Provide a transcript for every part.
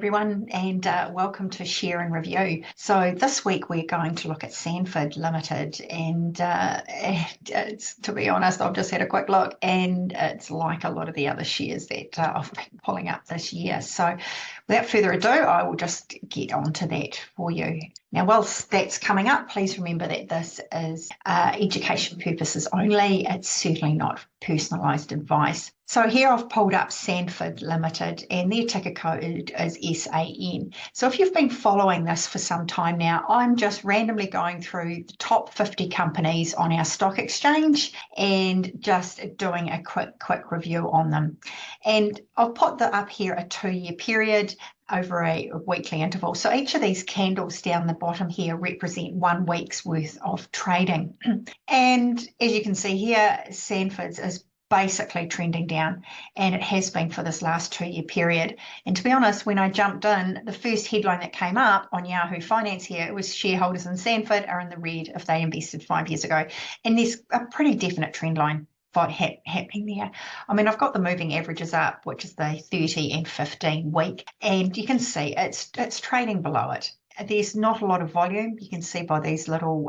everyone, and welcome to Share and Review. So this week we're going to look at Sanford Limited, and it's, to be honest, I've just had a quick look, and it's like a lot of the other shares that I've been pulling up this year. So without further ado, I will just get onto that for you. Now, whilst that's coming up, please remember that this is education purposes only. It's certainly not personalised advice. So here I've pulled up Sanford Limited, and their ticker code is SAN. So if you've been following this for some time now, I'm just randomly going through the top 50 companies on our stock exchange and just doing a quick review on them. And I'll put up here a 2-year period over a weekly interval. So each of these candles down the bottom here represent 1 week's worth of trading. And as you can see here, Sanford's is basically trending down, and it has been for this last 2-year period. And to be honest, when I jumped in, the first headline that came up on Yahoo Finance here, it was shareholders in Sanford are in the red if they invested 5 years ago. And there's a pretty definite trend line happening there. I mean, I've got the moving averages up, which is the 30 and 15 week, and you can see it's trading below it. There's not a lot of volume. You can see by these little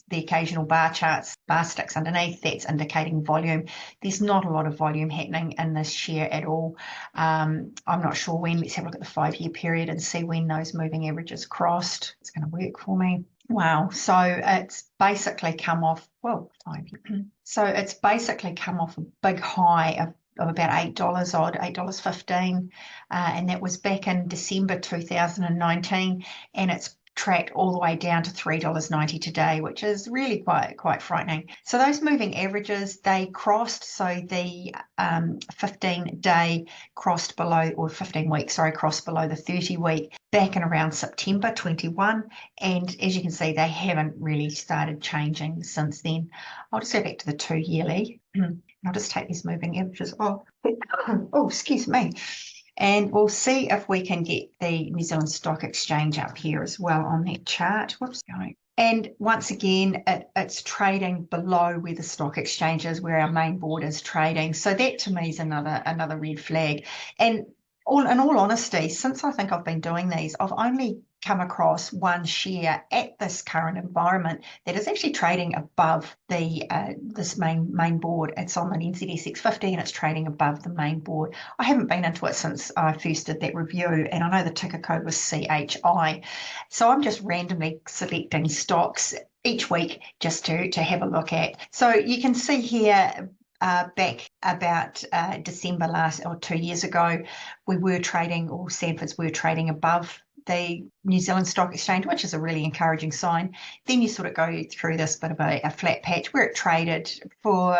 the occasional bar charts, bar sticks underneath, that's indicating volume. There's not a lot of volume happening in this share at all. I'm not sure when. Let's have a look at the 5-year period and see when those moving averages crossed. It's going to work for me. Wow, so it's basically come off, so it's basically come off a big high of about $8 odd, $8.15, and that was back in December 2019, and it's tracked all the way down to $3.90 today, which is really quite frightening. So those moving averages, they crossed, so the 15-day crossed below, or 15 weeks, sorry, crossed below the 30-week back in around September 21, and as you can see, they haven't really started changing since then. I'll just go back to the 2-yearly. I'll just take these moving averages off. Oh, excuse me. And we'll see if we can get the New Zealand Stock Exchange up here as well on that chart. Whoops, going. And once again, it's trading below where the stock exchange is, where our main board is trading. So that to me is another red flag. And in all honesty, since I think I've been doing these, I've only come across one share at this current environment that is actually trading above the this main board. It's on the NZSX 50 and it's trading above the main board. I haven't been into it since I first did that review, and I know the ticker code was CHI. So I'm just randomly selecting stocks each week just to have a look at. So you can see here, back about December last, or 2 years ago, we were trading, or Sanford's were trading above the New Zealand Stock Exchange, which is a really encouraging sign. Then you sort of go through this bit of a flat patch where it traded for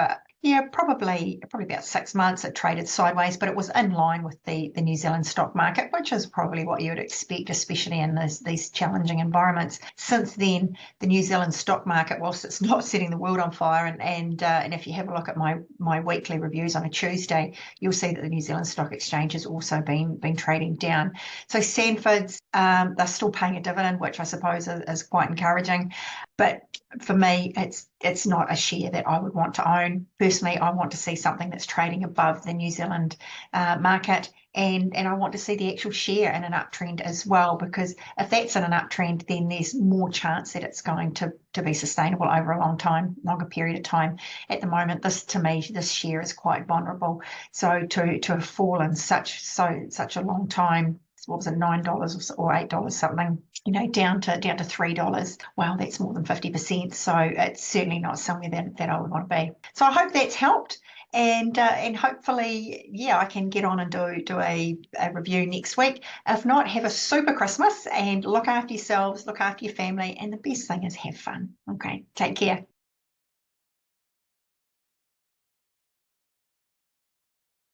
probably about 6 months. It traded sideways, but it was in line with the New Zealand stock market, which is probably what you would expect, especially in these challenging environments. Since then, the New Zealand stock market, whilst it's not setting the world on fire, and if you have a look at my weekly reviews on a Tuesday, you'll see that the New Zealand Stock Exchange has also been trading down. So Sanford's, they're still paying a dividend, which I suppose is quite encouraging. But for me, it's not a share that I would want to own. Personally, I want to see something that's trading above the New Zealand market, and I want to see the actual share in an uptrend as well, because if that's in an uptrend, then there's more chance that it's going to be sustainable over a longer period of time. At the moment, to me, this share is quite vulnerable. So to have fallen such a long time, what was it, $9 or $8 something, down to $3. Wow, that's more than 50%. So it's certainly not somewhere that I would want to be. So I hope that's helped, and hopefully, I can get on and do a review next week. If not, have a super Christmas and look after yourselves, look after your family, and the best thing is have fun. Okay, take care.